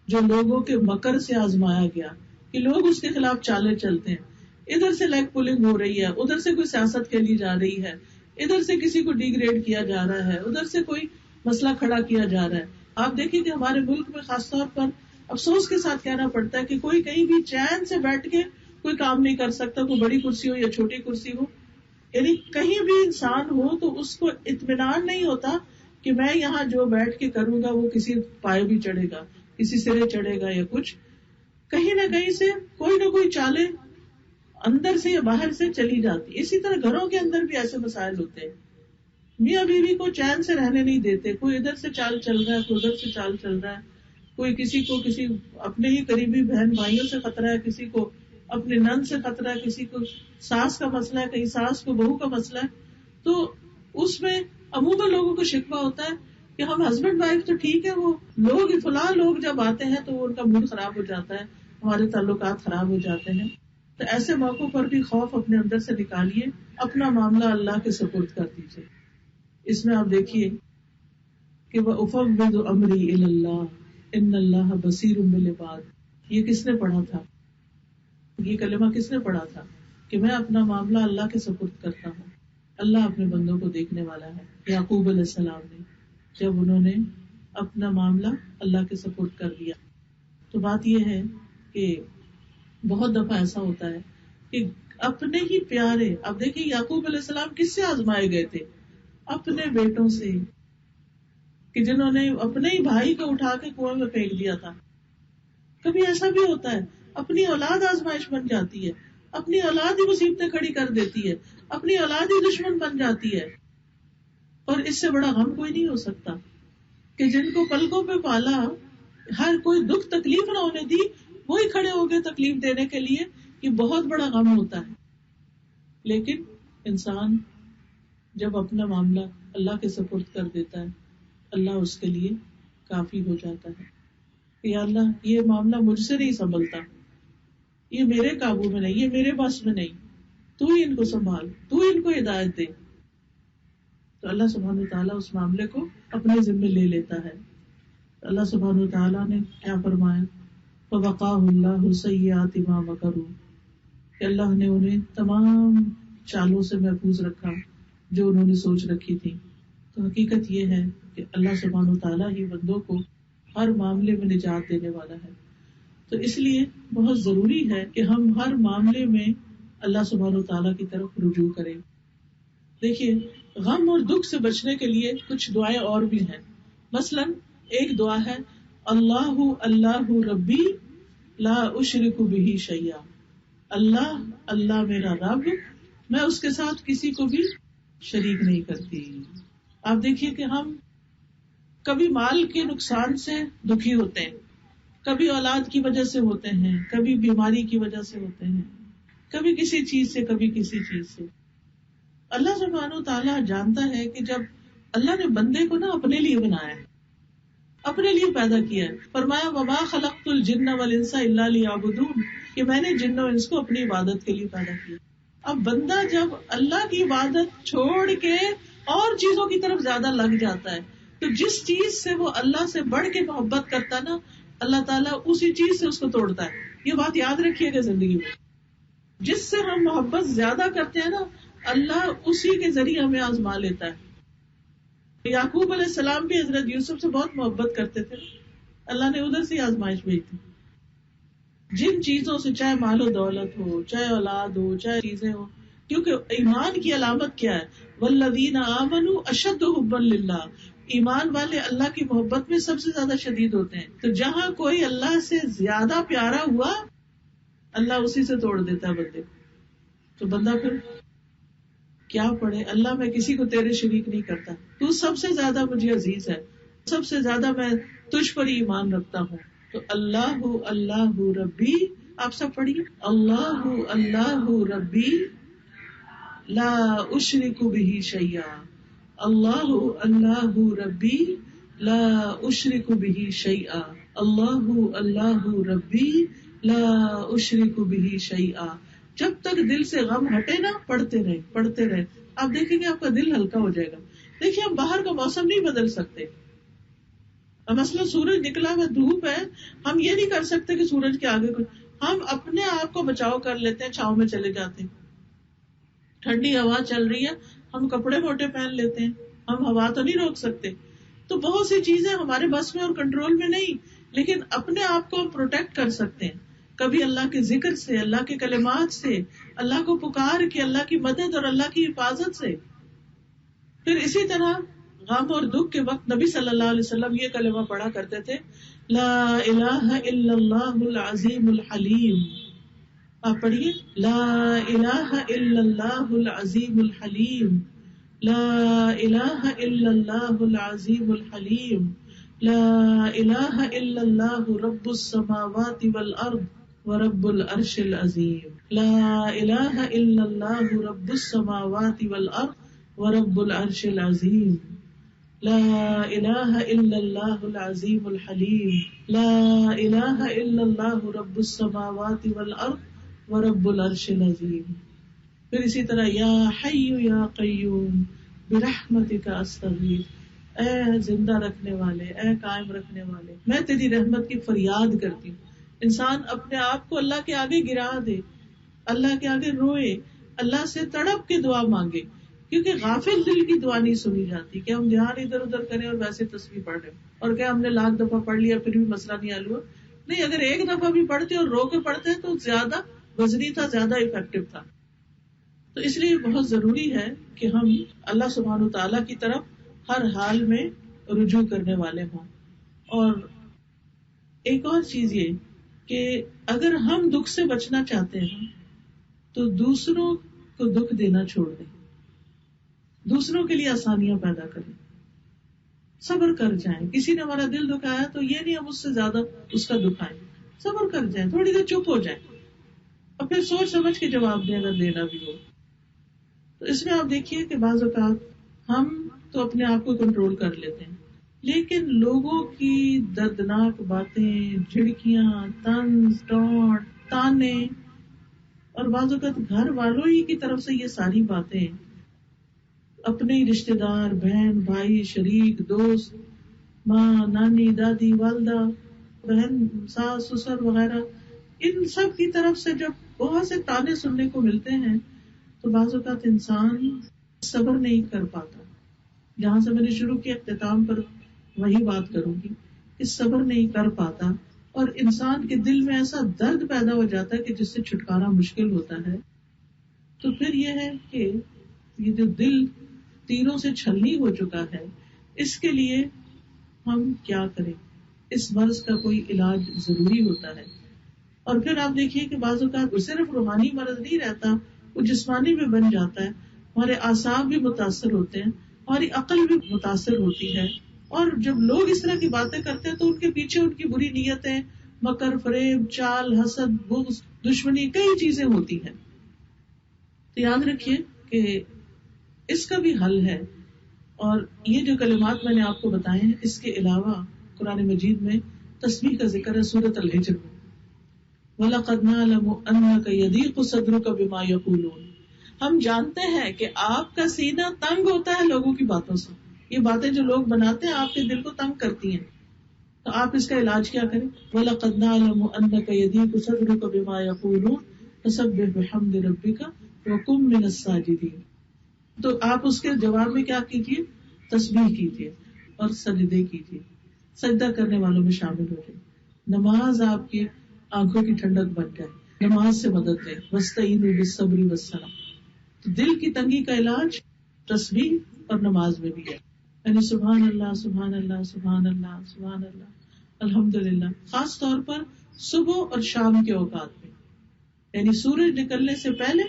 جو لوگوں کے مکر سے آزمایا گیا، کہ لوگ اس کے خلاف چالیں چلتے ہیں. ادھر سے لیگ پولنگ ہو رہی ہے، ادھر سے کوئی سیاست کھیلی جا رہی ہے، ادھر سے کسی کو ڈی گریڈ کیا جا رہا ہے، ادھر سے کوئی مسئلہ کھڑا کیا جا رہا ہے. آپ دیکھیں کہ ہمارے ملک میں خاص طور پر افسوس کے ساتھ کہنا پڑتا ہے کہ کوئی کہیں بھی چین سے بیٹھ کے کوئی کام نہیں کر سکتا، کوئی بڑی کرسی ہو یا چھوٹی کرسی ہو. یعنی کہیں بھی انسان ہو تو اس کو اطمینان نہیں ہوتا کہ میں یہاں جو بیٹھ کے کروں گا وہ کسی پائے بھی چڑھے گا، کسی سرے چڑھے گا یا کچھ. کہیں نہ کہیں سے کوئی نہ کوئی چالیں اندر سے یا باہر سے چلی جاتی. اسی طرح گھروں کے اندر بھی ایسے مسائل ہوتے ہیں، میاں بیوی کو چین سے رہنے نہیں دیتے. کوئی ادھر سے چال چل رہا ہے، کوئی ادھر سے چال چل رہا ہے، کوئی کسی کو کسی اپنے ہی قریبی بہن بھائیوں سے خطرہ ہے، کسی کو اپنے نند سے خطرہ ہے، کسی کو ساس کا مسئلہ ہے، کہیں ساس کو بہو کا مسئلہ ہے. تو اس میں عموماً لوگوں کو شکوہ ہوتا ہے کہ ہم ہسبینڈ وائف تو ٹھیک ہے، وہ لوگ فلاں لوگ جب آتے ہیں تو ان کا موڈ خراب ہو جاتا ہے، ہمارے تعلقات خراب ہو جاتے ہیں. تو ایسے موقعوں پر بھی خوف اپنے اندر سے نکالیے، اپنا معاملہ اللہ کے سپرد کر دیجیے. اس میں آپ دیکھیے کہ وَأُفَوِّضُ أَمْرِي إِلَى اللَّهِ إِنَّ اللَّهَ بَصِيرٌ بِالْعِبَادِ. یہ کس نے پڑھا تھا؟ یہ کلمہ کس نے پڑھا تھا کہ میں اپنا معاملہ اللہ کے سپرد کرتا ہوں؟ اللہ اپنے بندوں کو دیکھنے والا ہے. یعقوب علیہ السلام نے جب انہوں نے اپنا معاملہ اللہ کے سپرد کر دیا. تو بات یہ ہے کہ بہت دفعہ ایسا ہوتا ہے کہ اپنے ہی پیارے. اب دیکھیں یعقوب علیہ السلام کس سے آزمائے گئے تھے؟ اپنے بیٹوں سے، کہ جنہوں نے اپنے ہی بھائی کو اٹھا کے کنویں میں پھینک دیا تھا. کبھی ایسا بھی ہوتا ہے اپنی اولاد آزمائش بن جاتی ہے، اپنی اولاد ہی مصیبتیں کھڑی کر دیتی ہے، اپنی اولاد ہی دشمن بن جاتی ہے. اور اس سے بڑا غم کوئی نہیں ہو سکتا کہ جن کو پلکوں پہ پالا، ہر کوئی دکھ تکلیف نہ ہونے دی، وہی کھڑے ہو گئے تکلیف دینے کے لیے. یہ بہت بڑا غم ہوتا ہے. لیکن انسان جب اپنا معاملہ اللہ کے سپرد کر دیتا ہے، اللہ اس کے لیے کافی ہو جاتا ہے. یا اللہ یہ معاملہ مجھ سے نہیں سنبھلتا، یہ میرے قابو میں نہیں، یہ میرے پاس میں نہیں، تو ہی ان کو سنبھال، تو ہی ان کو ہدایت دے. تو اللہ سبحانہ وتعالیٰ اس معاملے کو اپنے ذمے لے لیتا ہے. اللہ سبحانہ وتعالیٰ نے کیا فرمایا؟ فَوَقَاهُ اللَّهُ سَيِّئَاتِ مَا مَكَرُوا، کہ اللہ نے انہیں تمام چالوں سے محفوظ رکھا جو انہوں نے سوچ رکھی تھی. تو حقیقت یہ ہے کہ اللہ سبحانہ وتعالیٰ ہی بندوں کو ہر معاملے میں نجات دینے والا ہے. تو اس لیے بہت ضروری ہے کہ ہم ہر معاملے میں اللہ سبحانہ وتعالیٰ کی طرف رجوع کریں. دیکھیے غم اور دکھ سے بچنے کے لیے کچھ دعائیں اور بھی ہیں. مثلا ایک دعا ہے اللہ اللہ ربی لا اشرک بہ شیئا، اللہ اللہ میرا رب، میں اس کے ساتھ کسی کو بھی شریک نہیں کرتی. آپ دیکھیے کہ ہم کبھی مال کے نقصان سے دکھی ہوتے ہیں، کبھی اولاد کی وجہ سے ہوتے ہیں، کبھی بیماری کی وجہ سے ہوتے ہیں، کبھی کسی چیز سے، کبھی کسی چیز سے. اللہ سبحانہ و تعالیٰ جانتا ہے کہ جب اللہ نے بندے کو نا اپنے لیے بنایا ہے، اپنے لیے پیدا کیا ہے. فرمایا وما خلقت الجن والانس الا لیعبدون، کہ میں نے جن و انس کو اپنی عبادت کے لیے پیدا کیا. اب بندہ جب اللہ کی عبادت چھوڑ کے اور چیزوں کی طرف زیادہ لگ جاتا ہے، تو جس چیز سے وہ اللہ سے بڑھ کے محبت کرتا نا، اللہ تعالیٰ اسی چیز سے اس کو توڑتا ہے. یہ بات یاد رکھیے گا زندگی میں، جس سے ہم محبت زیادہ کرتے ہیں نا، اللہ اسی کے ذریعے ہمیں آزما لیتا ہے. یعقوب علیہ السلام بھی حضرت یوسف سے بہت محبت کرتے تھے، اللہ نے ادھر سے آزمائش بھیجی تھی. جن چیزوں سے، چاہے مال و دولت ہو، چاہے اولاد ہو، چاہے چیزیں ہو، کیونکہ ایمان کی علامت کیا ہے؟ والذین آمنوا اشد حبا للہ، ایمان والے اللہ کی محبت میں سب سے زیادہ شدید ہوتے ہیں. تو جہاں کوئی اللہ سے زیادہ پیارا ہوا، اللہ اسی سے توڑ دیتا ہے بندے کو. تو بندہ پھر کیا پڑھے؟ اللہ میں کسی کو تیرے شریک نہیں کرتا، تو سب سے زیادہ مجھے عزیز ہے، سب سے زیادہ میں تجھ پر ایمان رکھتا ہوں. تو اللہ اللہ ربی، آپ سب پڑھیے اللہ اللہ ربی لا اشرک بہ شیئا، اللہ اللہ ربی لا اشرک بہ شیئا، اللہ اللہ ربی لا اشرک بہ شیئا. جب تک دل سے غم ہٹے نا، پڑھتے رہے پڑھتے رہے، آپ دیکھیں گے آپ کا دل ہلکا ہو جائے گا. دیکھیے ہم باہر کا موسم نہیں بدل سکتے. مثلا سورج نکلا ہوا، دھوپ ہے، ہم یہ نہیں کر سکتے کہ سورج کے آگے کچھ، ہم اپنے آپ کو بچاؤ کر لیتے ہیں، چھاؤں میں چلے جاتے ہیں. ٹھنڈی ہوا چل رہی ہے، ہم کپڑے موٹے پہن لیتے ہیں، ہم ہوا تو نہیں روک سکتے. تو بہت سی چیزیں ہمارے بس میں اور کنٹرول میں نہیں، لیکن اپنے آپ کو ہم پروٹیکٹ کر سکتے ہیں. کبھی اللہ کے ذکر سے، اللہ کے کلمات سے، اللہ کو پکار کے، اللہ کی مدد اور اللہ کی حفاظت سے. پھر اسی طرح غم اور دکھ کے وقت نبی صلی اللہ علیہ وسلم یہ کلمہ پڑھا کرتے تھے، لا الہ الا اللہ العظیم الحلیم. آپ پڑھیے لا الہ الا اللہ العظیم الحلیم، لا الہ الا اللہ العظیم الحلیم، لا الہ الا اللہ رب السماوات والارض ورب العرش العظیم، لا الہ الا اللہ رب السماوات والارض ورب العرش العظیم، لا الہ الا اللہ العظیم الحلیم، لا الہ الا اللہ رب السماوات والارض ورب العرش العظیم. پھر اسی طرح یا حی یا قیوم برحمتک استغیث، اے زندہ رکھنے والے، اے قائم رکھنے والے، میں تیری رحمت کی فریاد کرتی ہوں. انسان اپنے آپ کو اللہ کے آگے گرا دے، اللہ کے آگے روئے، اللہ سے تڑپ کے دعا مانگے، کیونکہ غافل دل کی دعا نہیں سنی جاتی کہ ہم دھیان ادھر ادھر کریں اور ویسے تسبیح پڑھ رہے اور کہ ہم نے 1,00,000 دفعہ پڑھ لیا پھر بھی مسئلہ نہیں حل ہوا. نہیں، اگر ایک دفعہ بھی پڑھتے اور رو کے پڑھتے تو زیادہ وزنی تھا، زیادہ افیکٹو تھا. تو اس لیے بہت ضروری ہے کہ ہم اللہ سبحانہ تعالیٰ کی طرف ہر حال میں رجوع کرنے والے ہوں. اور ایک اور چیز یہ کہ اگر ہم دکھ سے بچنا چاہتے ہیں تو دوسروں کو دکھ دینا چھوڑ دیں, دوسروں کے لیے آسانیاں پیدا کریں, صبر کر جائیں. کسی نے ہمارا دل دکھایا تو یہ نہیں ہم اس سے زیادہ اس کا دکھائیں, صبر کر جائیں, تھوڑی دیر چپ ہو جائیں اور پھر سوچ سمجھ کے جواب دیں اگر دینا بھی ہو. تو اس میں آپ دیکھیے کہ بعض اوقات ہم تو اپنے آپ کو کنٹرول کر لیتے ہیں, لیکن لوگوں کی دردناک باتیں, جھڑکیاں, طنز, ڈانٹ, تانے, اور بعض اوقات گھر والوں ہی کی طرف سے یہ ساری باتیں, اپنے رشتے دار, بہن, بھائی, شریک, دوست, ماں, نانی, دادی, والدہ, بہن, ساس, سسر وغیرہ, ان سب کی طرف سے جب بہت سے تانے سننے کو ملتے ہیں تو بعض اوقات انسان صبر نہیں کر پاتا. جہاں سے میں نے شروع کیا اختتام پر وہی بات کروں گی کہ صبر نہیں کر پاتا, اور انسان کے دل میں ایسا درد پیدا ہو جاتا ہے کہ جس سے چھٹکارا مشکل ہوتا ہے. تو پھر یہ ہے کہ یہ جو دل تیروں سے چھلنی ہو چکا ہے, اس کے لیے ہم کیا کریں؟ اس مرض کا کوئی علاج ضروری ہوتا ہے. اور پھر آپ دیکھیے کہ بعض اوقات صرف روحانی مرض نہیں رہتا, وہ جسمانی بھی بن جاتا ہے. ہمارے اعصاب بھی متاثر ہوتے ہیں, ہماری عقل بھی متاثر ہوتی ہے. اور جب لوگ اس طرح کی باتیں کرتے ہیں تو ان کے پیچھے ان کی بری نیتیں, مکر, فریب, چال, حسد, بغض, دشمنی, کئی چیزیں ہوتی ہیں. تو یاد رکھیے کہ اس کا بھی حل ہے. اور یہ جو کلمات میں نے آپ کو بتائے ہیں, اس کے علاوہ قرآن مجید میں تسبیح کا ذکر ہے سورۃ الحجر میں. وَلَقَدْ نَعْلَمُ أَنَّكَ يَضِيقُ صَدْرُكَ بِمَا يَقُولُونَ, ہم جانتے ہیں کہ آپ کا سینہ تنگ ہوتا ہے لوگوں کی باتوں سے. یہ باتیں جو لوگ بناتے ہیں آپ کے دل کو تنگ کرتی ہیں, تو آپ اس کا علاج کیا کریں؟ وَلَقَدْ نَعْلَمُ أَنَّكَ يَضِيقُ صَدْرُكَ بِمَا يَقُولُونَ فَسَبِّحْ بِحَمْدِ رَبِّكَ وَكُن مِّنَ السَّاجِدِينَ. تو آپ اس کے جواب میں کیا کیجیے؟ تسبیح کیجیے اور سجدے کیجیے, سجدہ کرنے والوں میں شامل ہو جائے. نماز آپ کی آنکھوں کی ٹھنڈک بن جائے, نماز سے مدد لے. وَاسْتَعِينُوا بِالصَّبْرِ وَالصَّلَاةِ. تو دل کی تنگی کا علاج تسبیح اور نماز میں بھی ہے. یعنی سبحان اللہ, سبحان اللہ, سبحان اللہ, سبحان اللہ, الحمدللہ, خاص طور پر صبح اور شام کے اوقات میں. یعنی سورج نکلنے سے پہلے,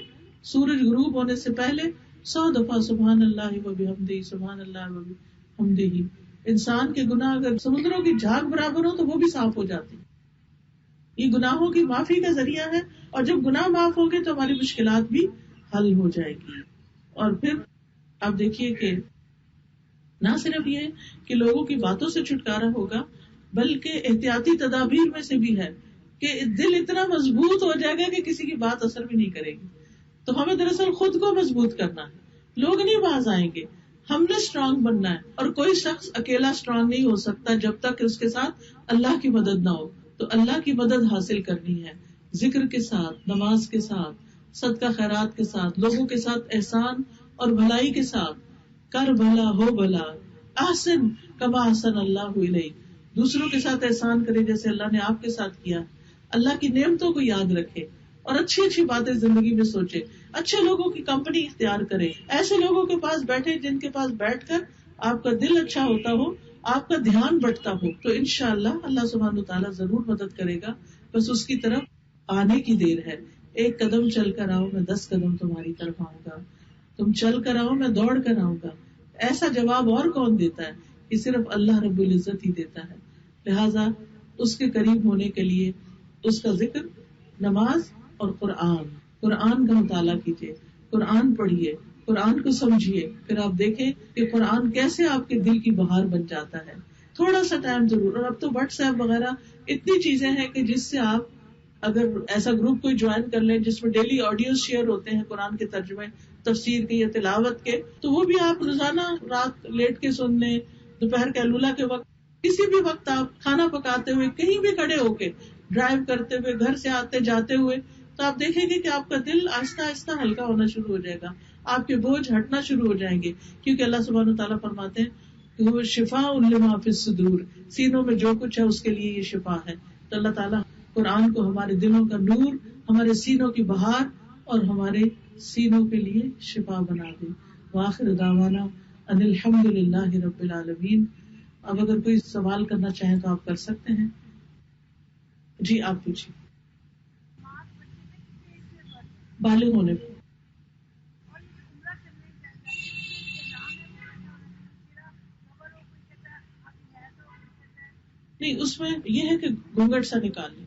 سورج غروب ہونے سے پہلے 100 دفعہ سبحان اللہ و بحمدہ, سبحان اللہ و بحمدہ. انسان کے گناہ اگر سمندروں کی جھاگ برابر ہو تو وہ بھی صاف ہو جاتی. یہ گناہوں کی معافی کا ذریعہ ہے, اور جب گناہ معاف ہو گئے تو ہماری مشکلات بھی حل ہو جائے گی. اور پھر آپ دیکھیے کہ نہ صرف یہ کہ لوگوں کی باتوں سے چھٹکارا ہوگا, بلکہ احتیاطی تدابیر میں سے بھی ہے کہ دل اتنا مضبوط ہو جائے گا کہ کسی کی بات اثر بھی نہیں کرے گی. تو ہمیں دراصل خود کو مضبوط کرنا ہے, لوگ نہیں باز آئیں گے, ہم نے اسٹرانگ بننا ہے. اور کوئی شخص اکیلا اسٹرانگ نہیں ہو سکتا جب تک اس کے ساتھ اللہ کی مدد نہ ہو. تو اللہ کی مدد حاصل کرنی ہے ذکر کے ساتھ, نماز کے ساتھ, صدقہ خیرات کے ساتھ, لوگوں کے ساتھ احسان اور بھلائی کے ساتھ. کر بھلا ہو بھلا, احسن کما احسن اللہ الیک. دوسروں کے ساتھ احسان کرے جیسے اللہ نے آپ کے ساتھ کیا. اللہ کی نعمتوں کو یاد رکھے اور اچھی اچھی باتیں زندگی میں سوچے. اچھے لوگوں کی کمپنی اختیار کرے, ایسے لوگوں کے پاس بیٹھے جن کے پاس بیٹھ کر آپ کا دل اچھا ہوتا ہو, آپ کا دھیان بٹتا ہو. تو انشاءاللہ اللہ سبحانہ وتعالیٰ ضرور مدد کرے گا. بس اس کی طرف آنے کی دیر ہے. ایک قدم چل کر آؤ, میں 10 قدم تمہاری طرف آؤں گا. تم چل کر آؤ, میں دوڑ کر آؤں گا. ایسا جواب اور کون دیتا ہے؟ کہ صرف اللہ رب العزت ہی دیتا ہے. لہذا اس کے قریب ہونے کے لیے اس کا ذکر, نماز اور قرآن کا مطالعہ کیجیے, قرآن پڑھیے, قرآن کو سمجھیے. پھر آپ دیکھیں کہ قرآن کیسے آپ کے دل کی بہار بن جاتا ہے. تھوڑا سا ٹائم ضرور. اور اب تو واٹس ایپ وغیرہ اتنی چیزیں ہیں کہ جس سے آپ اگر ایسا گروپ کوئی جوائن کر لیں جس میں ڈیلی آڈیوز شیئر ہوتے ہیں قرآن کے ترجمے, تفسیر کے یا تلاوت کے, تو وہ بھی آپ روزانہ رات لیٹ کے سن لیں, دوپہر کے الولا کے وقت, کسی بھی وقت آپ کھانا پکاتے ہوئے, کہیں بھی کھڑے ہو کے, ڈرائیو کرتے ہوئے, گھر سے آتے جاتے ہوئے, تو آپ دیکھیں گے کہ آپ کا دل آہستہ آہستہ ہلکا ہونا شروع ہو جائے گا. آپ کے بوجھ ہٹنا شروع ہو جائیں گے, کیونکہ اللہ سبحانہ وتعالیٰ فرماتے ہیں کہ وہ شفاء لما فی الصدور, سینوں میں جو کچھ ہے اس کے لیے یہ شفا ہے. تو اللہ تعالیٰ قرآن کو ہمارے دلوں کا نور, ہمارے سینوں کی بہار اور ہمارے سینوں کے لیے شفا بنا دے. وآخر دعوانا ان الحمد للہ رب العالمین. اب اگر کوئی سوال کرنا چاہیں تو آپ کر سکتے ہیں. جی آپ پوچھیے. بالغ ہونے پہ. نہیں، اس میں یہ ہے کہ گھونگھٹ سا نکال لیں.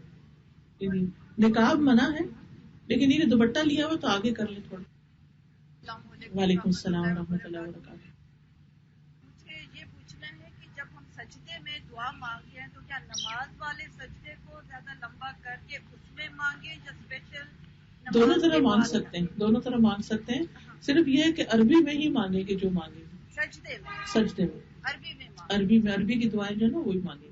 یعنی نقاب منع ہے، لیکن یہ دوپٹہ لیا ہوا تو آگے کر لیں تھوڑا. وعلیکم السلام ورحمۃ اللہ وبرکاتہ. مجھے یہ پوچھنا ہے کہ جب ہم سجدے میں دعا مانگتے ہیں تو کیا نماز والے سجدے کو زیادہ لمبا کر کے اس میں مانگے یا اسپیشل دونوں طرح مانگ سکتے ہیں، دونوں طرح مانگ سکتے ہیں. صرف یہ ہے کہ عربی میں ہی مانگے کہ جو مانگے سجدے میں عربی میں عربی کی دعائیں جو ہے نا وہی مانگے.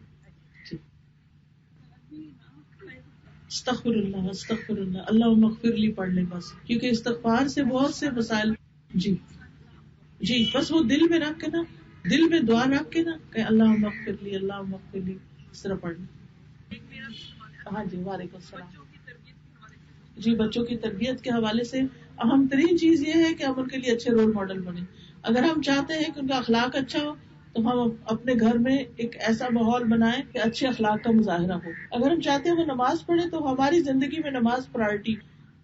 استغفر اللہ استغفر اللہ اللہم اغفر لی پڑھ لیں بس، کیونکہ استغفار سے بہت سے مسائل. جی بس وہ دل میں رکھ کے نا، دل میں دعا رکھ کے نا کہ اللہم اغفر لی اللہم اغفر لی، اس طرح پڑھ لیں. ہاں جی وعلیکم السلام. جی بچوں کی تربیت کے حوالے سے اہم ترین چیز یہ ہے کہ ہم ان کے لیے اچھے رول ماڈل بنے. اگر ہم چاہتے ہیں کہ ان کا اخلاق اچھا ہو تو ہم اپنے گھر میں ایک ایسا ماحول بنائیں کہ اچھے اخلاق کا مظاہرہ ہو. اگر ہم چاہتے ہیں وہ نماز پڑھے تو ہماری زندگی میں نماز پرائرٹی.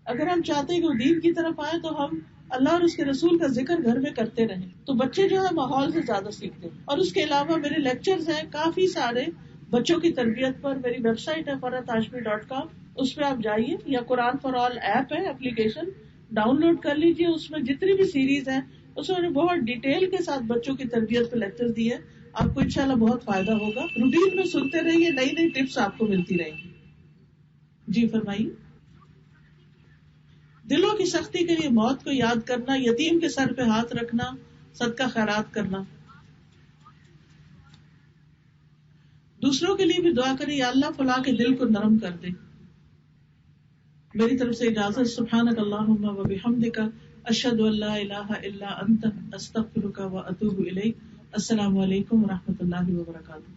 اگر ہم چاہتے ہیں کہ وہ دین کی طرف آئے تو ہم اللہ اور اس کے رسول کا ذکر گھر میں کرتے رہیں. تو بچے جو ہے ماحول سے زیادہ سیکھتے ہیں. اور اس کے علاوہ میرے لیکچرز ہیں کافی سارے بچوں کی تربیت پر. میری ویب سائٹ ہے farhatashmi.com، اس پہ آپ جائیے، یا قرآن فار آل ایپ ہے اپلیکیشن، ڈاؤن لوڈ کر لیجیے. اس میں جتنی بھی سیریز ہیں اس میں بہت ڈیٹیل کے ساتھ بچوں کی تربیت پہ لیکچر دیے. آپ کو انشاءاللہ بہت فائدہ ہوگا. روٹین میں سنتے رہیے، نئی نئی ٹپس آپ کو ملتی رہیں گی. جی فرمائیے. دلوں کی سختی کے لیے موت کو یاد کرنا، یتیم کے سر پہ ہاتھ رکھنا، صدقہ خیرات کرنا. دوسروں کے لیے بھی دعا کریں یا اللہ فلاں کے دل کو نرم کر دے. میری طرف سے اجازت. سبحانک اللہم و بحمدک، اشہد ان لا الہ الا انت، استغفرک و اتوب الیک. السلام علیکم و رحمۃ اللہ وبرکاتہ.